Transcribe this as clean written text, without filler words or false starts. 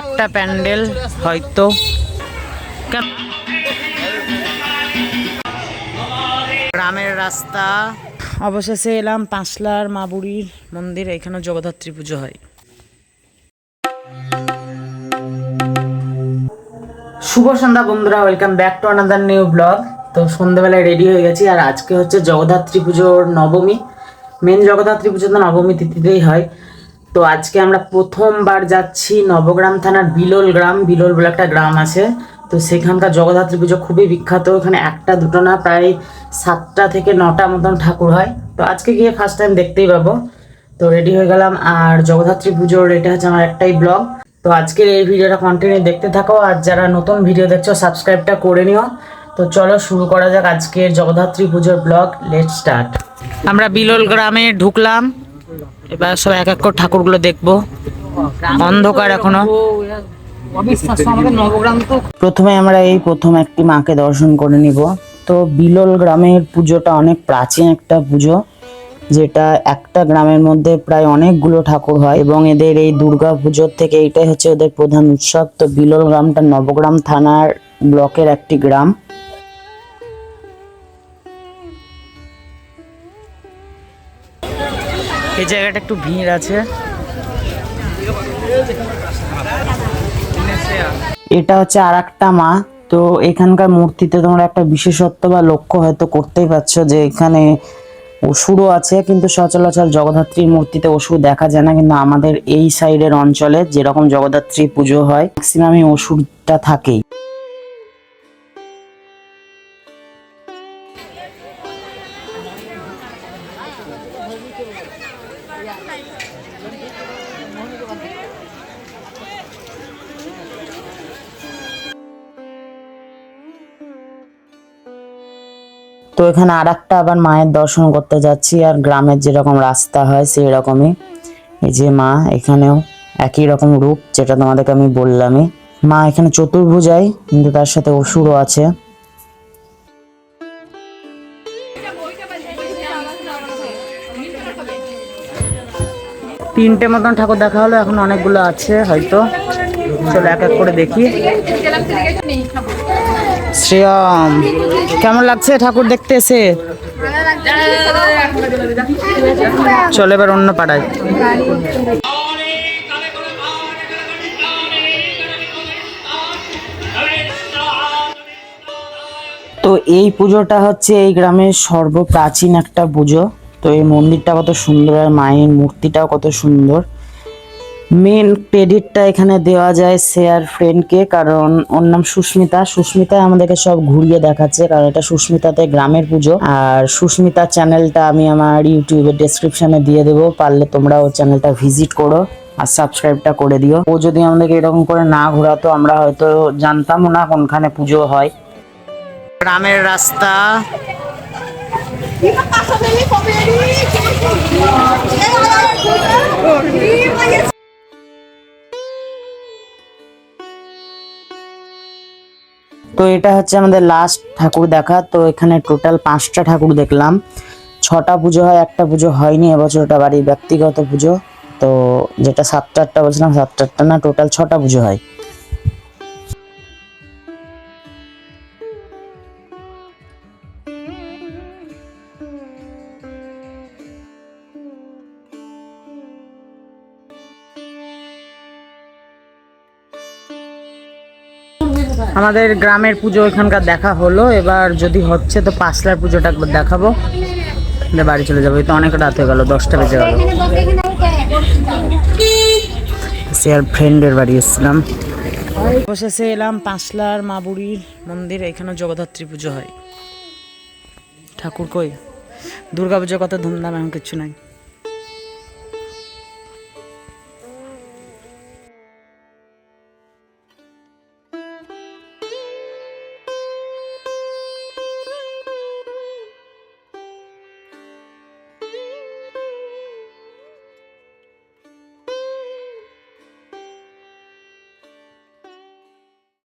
একটা প্যান্ডেল হয়তো গ্রামের রাস্তা। অবশেষে এলাম পাঁচলার মা বুড়ির মন্দির। এখানে জগদ্ধাত্রী পুজো হয়। শুভ সন্ধ্যা বন্ধুরা, welcome back to another new blog. তো সন্ধ্যাবেলায় রেডি হয়ে গেছি, আর আজকে হচ্ছে জগদ্ধাত্রী পুজোর নবমী। মেন জগদ্ধাত্রী পুজো তো নবমী তিথিতেই হয়। তো আজকে আমরা প্রথমবার যাচ্ছি নবগ্রাম থানার বিলোল গ্রাম। বিলোল বলে একটা গ্রাম আছে, তো সেখানকার জগদ্ধাত্রী পুজো খুবই বিখ্যাত। এখানে একটা দুটো না, প্রায় 7টা থেকে 9টা মতন ঠাকুর হয়। তো আজকে গিয়ে ফার্স্ট টাইম দেখতেই পাবো। তো রেডি হয়ে গেলাম, আর জগদ্ধাত্রী পুজোর এটা হচ্ছে আমার একটাই ব্লগ। তো আজকের এই ভিডিওটা কন্টিনিউ দেখতে থাকো, আর যারা নতুন ভিডিও দেখছো সাবস্ক্রাইবটা করে নিও। তো চলো শুরু করা যাক আজকের জগদ্ধাত্রী পুজোর ব্লগ। Let start. আমরা বিলোল গ্রামে ঢুকলাম, এবার সব এক এক করে ঠাকুরগুলো দেখবো। অন্ধকার এখনো। প্রথমে আমরা এই প্রথম একটি মাকে দর্শন করে নিব। তো বিলোল গ্রামের পুজোটা অনেক প্রাচীন একটা পুজো, যেটা একটা গ্রামের মধ্যে প্রায় অনেকগুলো ঠাকুর হয়, এবং এদের এই দুর্গা পুজোর থেকে এইটাই হচ্ছে ওদের প্রধান উৎসব। তো বিলোল গ্রামটা নবগ্রাম থানার ব্লকের একটি গ্রাম। এই জায়গাটা একটু ভিড় আছে। এটা হচ্ছে আর একটা মা। তো এখানকার মূর্তিতে তোমরা একটা বিশেষত্ব বা লক্ষ্য হয়তো করতেই পারছো, যে এখানে অসুরও আছে, কিন্তু সচরাচর জগদ্ধাত্রীর মূর্তিতে অসুর দেখা যায় না। কিন্তু আমাদের এই সাইডের অঞ্চলে যেরকম জগদ্ধাত্রী পুজো হয়, ম্যাক্সিমামই অসুরটা থাকেই। তো এখানে আর একটা আবার মায়ের দর্শন করতে যাচ্ছি, আর গ্রামের যেরকম রাস্তা হয় সেই রকমই এই যে মা, এখানেও একই রকম রূপ, যেটা তোমাদেরকে আমি বললামই। মা এখানে চতুর্ভুজাই, কিন্তু তার সাথে অসুরও আছে। তিনটে মতন ঠাকুর দেখা হলো, এখন অনেকগুলো আছে হয়তো। চলো এক এক করে দেখি। শ্রেয়ম, কেমন লাগছে ঠাকুর দেখতে এসে? চলো এবার অন্য পাড়ায়। তো এই পুজোটা হচ্ছে এই গ্রামের সর্বপ্রাচীন একটা পুজো। তো এই মন্দিরটা কত সুন্দর, আর মায়ের মূর্তিটাও কত সুন্দর। মেন ক্রেডিটটা এখানে দেওয়া যায় শেয়ার ফ্রেন্ডকে, কারণ ওর নাম সুস্মিতা। সুস্মিতা আমাদেরকে সব ঘুরিয়ে দেখাচ্ছে, কারণ এটা সুস্মিতাতে গ্রামের পুজো। আর সুস্মিতার চ্যানেলটা আমি আমার ইউটিউবের ডেসক্রিপশনে দিয়ে দেবো, পারলে তোমরা ওর চ্যানেলটা ভিজিট করো আর সাবস্ক্রাইবটা করে দিও। ও যদি আমাদেরকে এরকম করে না ঘোরাতো, আমরা হয়তো জানতামও না কোনখানে পুজো হয়। গ্রামের রাস্তা। তো এটা হচ্ছে আমাদের লাস্ট ঠাকুর দেখা। তো এখানে টোটাল 5টা ঠাকুর দেখলাম। 6টা পুজো হয়, একটা পুজো হয়নি এবছর, ওটা বাড়ির ব্যক্তিগত পুজো। তো যেটা 7টা 8টা বলছিলাম, 7টা 8টা না, টোটাল 6টা পুজো হয়। আমাদের গ্রামের পুজো এখানকার দেখা হলো। এবার যদি হচ্ছে তো পাঁচলার পুজোটা একবার দেখাবো, বাড়ি চলে যাবো। তো অনেক রাত হয়ে গেল, 10টা বেজে গেল। আর ফ্রেন্ডের বাড়ি এসেছিলাম। অবশেষে এলাম পাঁচলার মা বুড়ির মন্দির। এখানে জগদ্ধাত্রী পুজো হয়। ঠাকুর কই? দুর্গা পুজো কত ধুমধাম, এখন কিচ্ছু নাই।